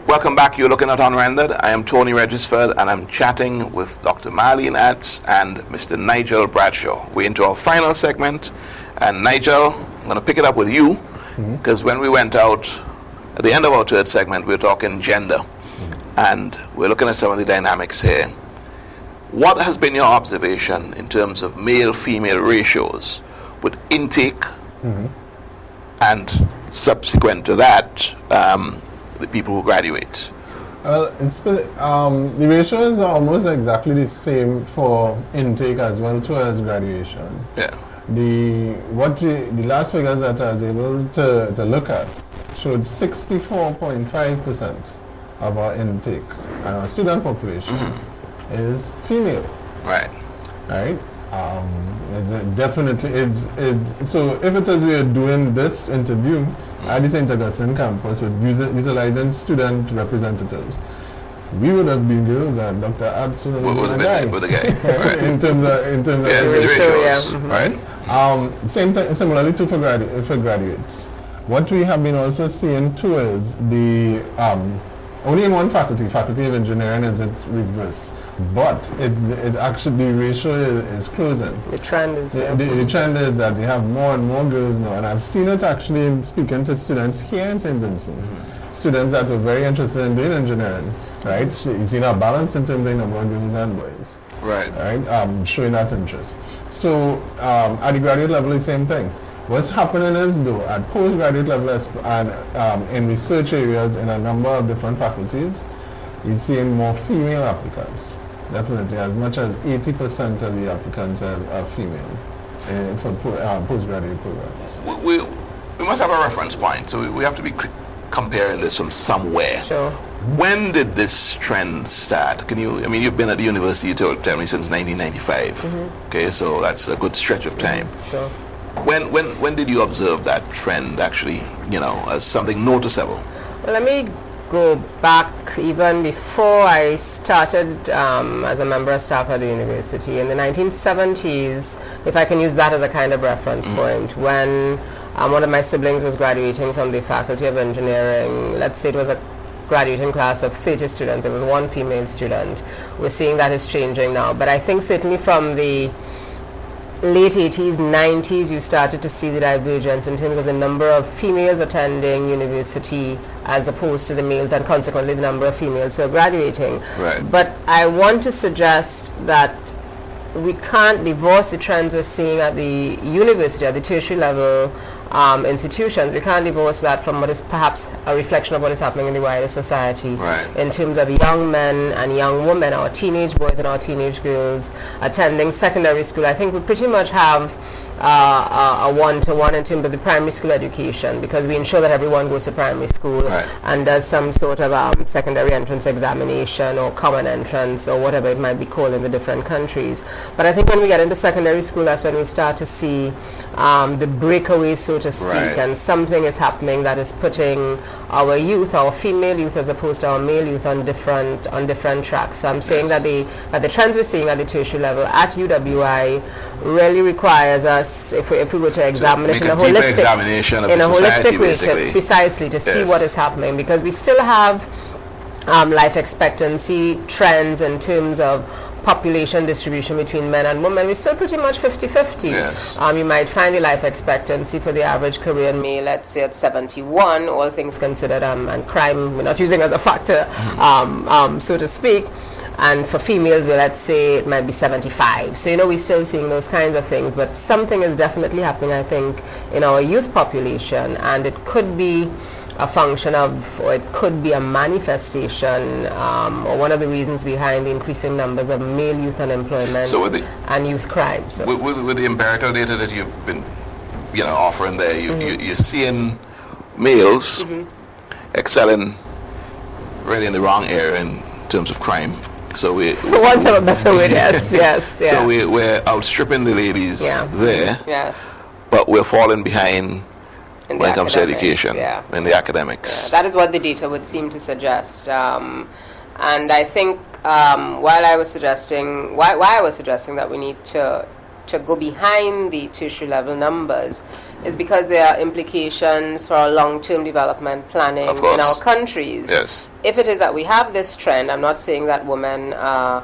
Welcome back. You're looking at Unrendered. I am Tony Regisford, and I'm chatting with Dr. Marlene Atz and Mr. Nigel Bradshaw. We're into our final segment, and Nigel, I'm going to pick it up with you, because when we went out at the end of our third segment, we were talking gender, and we're looking at some of the dynamics here. What has been your observation in terms of male-female ratios with intake and subsequent to that, the people who graduate? Well, the ratio is almost exactly the same for intake as well too as graduation. Yeah. The last figures that I was able to look at showed 64.5% of our intake and our student population is female. Right. Right. So if it is we are doing this interview at the St. Augustine campus with utilizing student representatives, we would have been girls and Dr. Atz would have been a guy. With a guy. Right. in terms of the ratios. Right. Similarly too for graduates. What we have been also seeing too is the only in one faculty of engineering is it reverse. But it's actually the ratio is closing. The trend is the trend is that they have more and more girls now, and I've seen it actually in speaking to students here in St. Vincent. Students that were very interested in doing engineering, right? You see a balance in terms of the number of girls and boys, right? Showing that interest. So at the graduate level, the same thing. What's happening is though at postgraduate level and in research areas in a number of different faculties, you're seeing more female applicants. Definitely, as much as 80% of the applicants are female for postgraduate programs. We must have a reference point, so we have to be comparing this from somewhere. Sure. When did this trend start? You've been at the university, you told me, since 1995. Okay, so that's a good stretch of time. Sure. When did you observe that trend actually, as something noticeable? Well, let me go back even before I started as a member of staff at the university in the 1970s, if I can use that as a kind of reference point, when one of my siblings was graduating from the Faculty of Engineering. Let's say it was a graduating class of 30 students. It was one female student. We're seeing that is changing now, but I think certainly from the late 80s, 90s, you started to see the divergence in terms of the number of females attending university as opposed to the males, and consequently the number of females who are graduating. Right. But I want to suggest that we can't divorce the trends we're seeing at the university, at the tertiary level institutions. We can't divorce that from what is perhaps a reflection of what is happening in the wider society, right, in terms of young men and young women, our teenage boys and our teenage girls attending secondary school. I think we pretty much have a one-to-one in terms of the primary school education, because we ensure that everyone goes to primary school, right, and does some sort of secondary entrance examination or common entrance or whatever it might be called in the different countries. But I think when we get into secondary school, that's when we start to see the breakaway, so to speak, right, and something is happening that is putting our youth, our female youth as opposed to our male youth, on different tracks. So I'm saying that the trends we're seeing at the tertiary level at UWI really requires us, if we were to examine it in a holistic way, precisely to see what is happening, because we still have life expectancy trends in terms of population distribution between men and women. We're still pretty much 50-50. Yes. You might find the life expectancy for the average Korean male, let's say at 71, all things considered, and crime we're not using as a factor, so to speak. And for females, well, let's say it might be 75. So, we're still seeing those kinds of things, but something is definitely happening, I think, in our youth population, and it could be a function of, or it could be a manifestation, or one of the reasons behind the increasing numbers of male youth unemployment and youth crime. So with the empirical data that you've been, offering there, you're seeing males excelling really in the wrong area in terms of crime. So for want of a better word, yes. So we're outstripping the ladies there, but we're falling behind when it comes to education, in the academics. Yeah, that is what the data would seem to suggest. And I think why I was suggesting that we need to to go behind the tertiary level numbers is because there are implications for our long-term development planning in our countries. Yes. If it is that we have this trend, I'm not saying that women are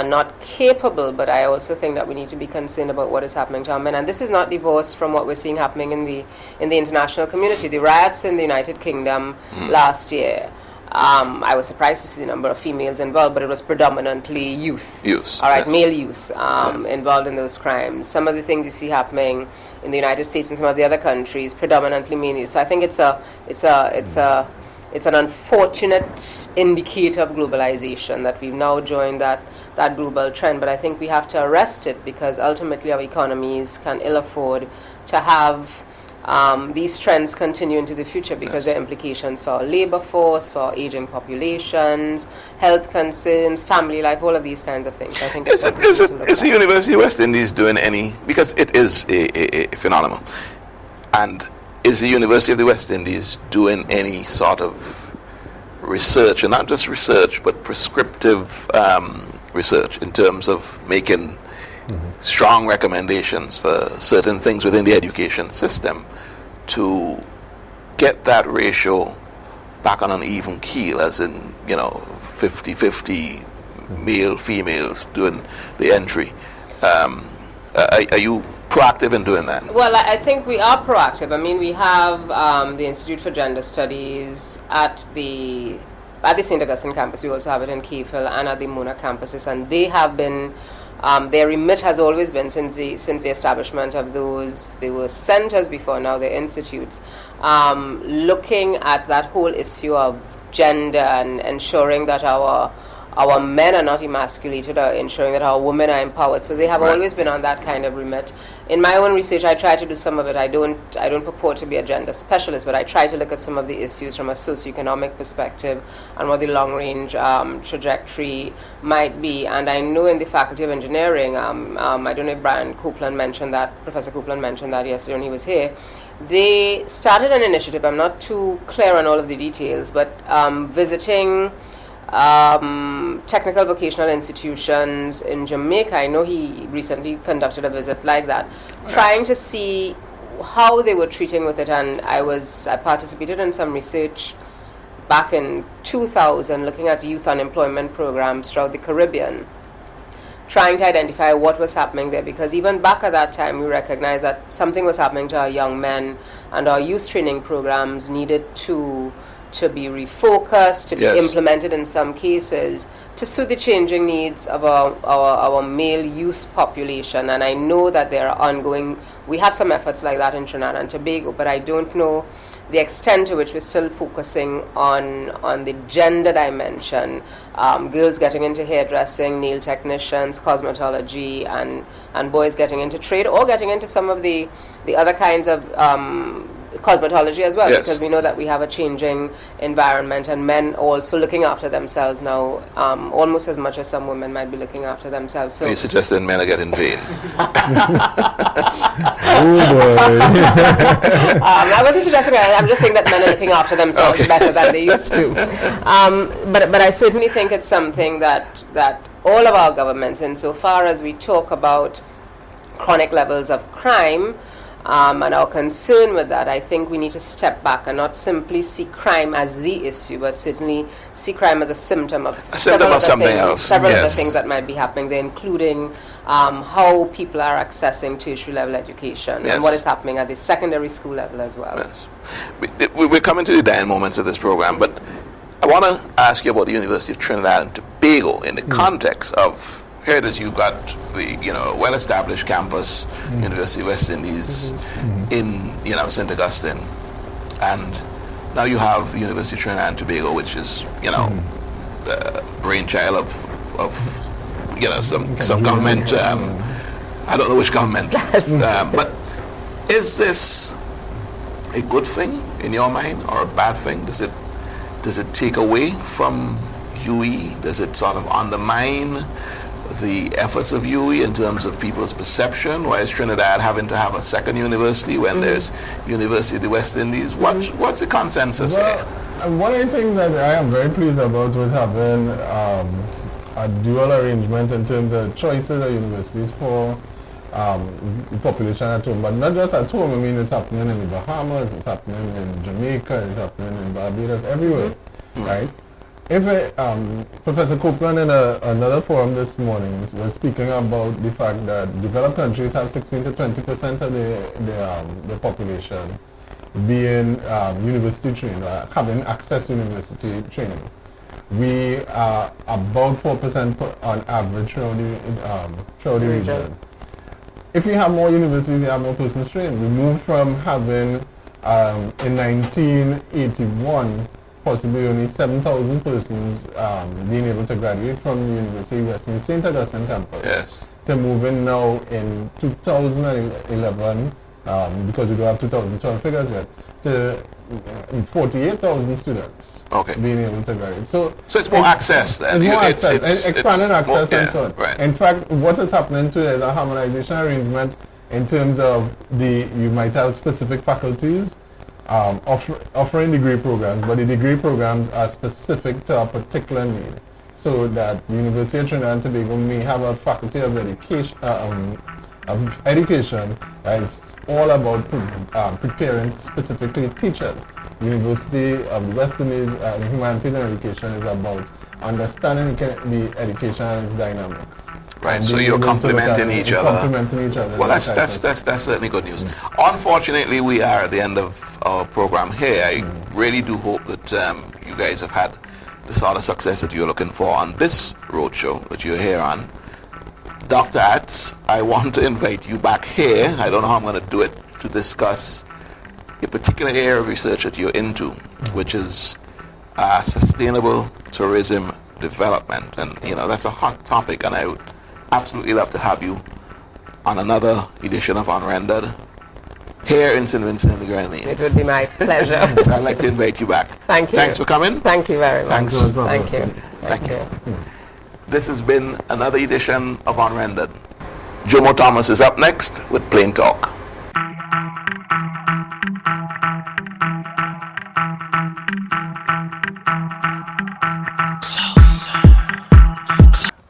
not capable, but I also think that we need to be concerned about what is happening to our men. And this is not divorced from what we're seeing happening in the international community. The riots in the United Kingdom last year, I was surprised to see the number of females involved, but it was predominantly youth. All right, male youth involved in those crimes. Some of the things you see happening in the United States and some of the other countries, predominantly male youth. So I think it's an unfortunate indicator of globalization that we've now joined that global trend. But I think we have to arrest it, because ultimately our economies can ill afford to have these trends continue into the future, because there are implications for our labor force, for our aging populations, health concerns, family life, all of these kinds of things. I think is the University of West Indies doing any, because it is a phenomenon, and is the University of the West Indies doing any sort of research, and not just research, but prescriptive research in terms of making strong recommendations for certain things within the education system to get that ratio back on an even keel, as in, 50-50 male, females doing the entry? Are you proactive in doing that? Well, I think we are proactive. I mean, we have the Institute for Gender Studies at the St. Augustine campus. We also have it in Keyfield and at the Mona campuses, and they have been their remit has always been, since the establishment of those, they were centers before, now they're institutes, looking at that whole issue of gender and ensuring that our men are not emasculated, or ensuring that our women are empowered. So they have always been on that kind of remit. In my own research, I try to do some of it. I don't purport to be a gender specialist, but I try to look at some of the issues from a socioeconomic perspective and what the long-range trajectory might be. And I know in the Faculty of Engineering, I don't know if Professor Copeland mentioned that yesterday when he was here, they started an initiative. I'm not too clear on all of the details, but visiting technical vocational institutions in Jamaica. I know he recently conducted a visit like that, trying to see how they were treating with it. And I participated in some research back in 2000, looking at youth unemployment programs throughout the Caribbean, trying to identify what was happening there, because even back at that time we recognized that something was happening to our young men, and our youth training programs needed to be refocused, to be implemented in some cases to suit the changing needs of our male youth population. And I know that there are we have some efforts like that in Trinidad and Tobago, but I don't know the extent to which we're still focusing on the gender dimension. Girls getting into hairdressing, nail technicians, cosmetology, and boys getting into trade, or getting into some of the other kinds of cosmetology as well, because we know that we have a changing environment, and men also looking after themselves now, almost as much as some women might be looking after themselves. So you suggesting men are getting paid? I wasn't suggesting that. I'm just saying that men are looking after themselves better than they used to. But I certainly think it's something that all of our governments, insofar as we talk about chronic levels of crime, and our concern with that, I think we need to step back and not simply see crime as the issue, but certainly see crime as a symptom of something else. Several of the things that might be happening there, including how people are accessing tertiary level education and what is happening at the secondary school level as well. Yes. We're coming to the dying moments of this program, but I want to ask you about the University of Trinidad and Tobago in the context of, here it is, you've got the well-established campus, University of West Indies, in St. Augustine, and now you have the University of Trinidad and Tobago, which is brainchild of some government. I don't know which government, but is this a good thing in your mind or a bad thing? Does it take away from UE? Does it sort of undermine the efforts of UE in terms of people's perception? Why is Trinidad having to have a second university when there's University of the West Indies? What's the consensus here? One of the things that I am very pleased about with having a dual arrangement in terms of choices of universities for the population at home, but not just at home. I mean, it's happening in the Bahamas, it's happening in Jamaica, it's happening in Barbados, everywhere, right? If Professor Copeland in another forum this morning was speaking about the fact that developed countries have 16 to 20% of the population being university trained, having access to university training. We are about 4% on average throughout the region. If you have more universities, you have more persons trained. We moved from having, in 1981, possibly only 7,000 persons being able to graduate from the University of Western St. Augustine campus to moving now in 2011, because we don't have 2012 figures yet, to 48,000 students being able to graduate. So it's more access then. It's more access, expanded access more, and so on. Right. In fact, what is happening too is a harmonization arrangement in terms of you might have specific faculties offering degree programs, but the degree programs are specific to a particular need. So that the University of Trinidad and Tobago may have a faculty of education that is all about preparing specifically teachers. The University of the West Indies Humanities and Education is about understanding the education and its dynamics. Right, so you're complementing each other. Well, that's certainly good news. Unfortunately, we are at the end of our program here. I really do hope that you guys have had the sort of success that you're looking for on this roadshow that you're here on. Dr. Atz, I want to invite you back here. I don't know how I'm going to do it, to discuss a particular area of research that you're into, which is sustainable tourism development. And, you know, that's a hot topic, and I would absolutely love to have you on another edition of Unrendered here in St. Vincent and the Grenadines. It would be my pleasure. I'd like to invite you back. Thank you. Thanks for coming. Thank you very much. Thanks. Thank you. Thank you. This has been another edition of Unrendered. Jomo Thomas is up next with Plain Talk.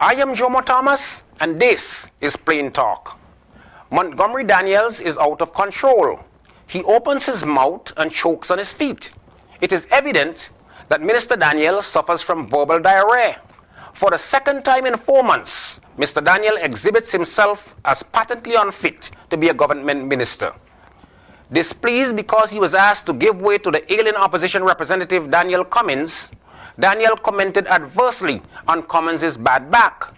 I am Jomo Thomas, and this is Plain Talk. Montgomery Daniels is out of control. He opens his mouth and chokes on his feet. It is evident that Minister Daniels suffers from verbal diarrhea. For the second time in 4 months, Mr. Daniel exhibits himself as patently unfit to be a government minister. Displeased because he was asked to give way to the alien opposition representative Daniel Cummins, Daniel commented adversely on Cummins' bad back.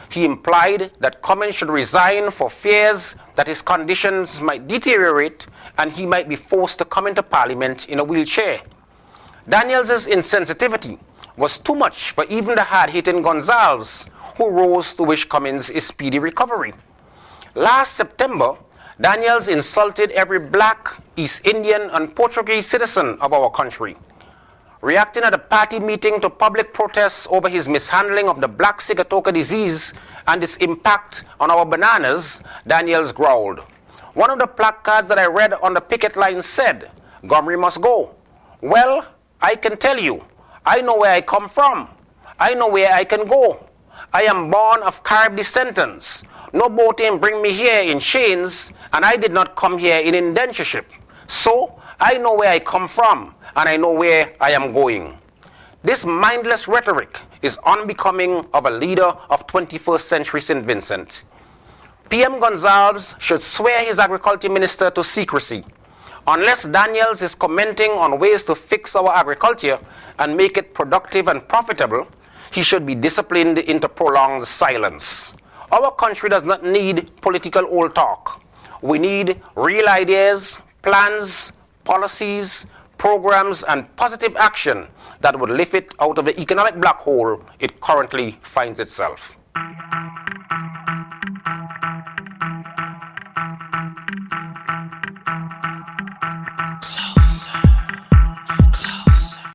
He implied that Cummins should resign for fears that his conditions might deteriorate and he might be forced to come into Parliament in a wheelchair. Daniels' insensitivity was too much for even the hard-hitting Gonzalez, who rose to wish Cummins a speedy recovery. Last September, Daniels insulted every black, East Indian, and Portuguese citizen of our country. Reacting at a party meeting to public protests over his mishandling of the black Sigatoka disease and its impact on our bananas, Daniels growled. One of the placards that I read on the picket line said, "Gomery must go." Well, I can tell you, I know where I come from. I know where I can go. I am born of Carib descendants. No boating bring me here in chains, and I did not come here in indentureship. So, I know where I come from, and I know where I am going. This mindless rhetoric is unbecoming of a leader of 21st century St. Vincent. PM Gonzalez should swear his agriculture minister to secrecy. Unless Daniels is commenting on ways to fix our agriculture and make it productive and profitable, he should be disciplined into prolonged silence. Our country does not need political old talk. We need real ideas, plans, policies, programs, and positive action that would lift it out of the economic black hole it currently finds itself.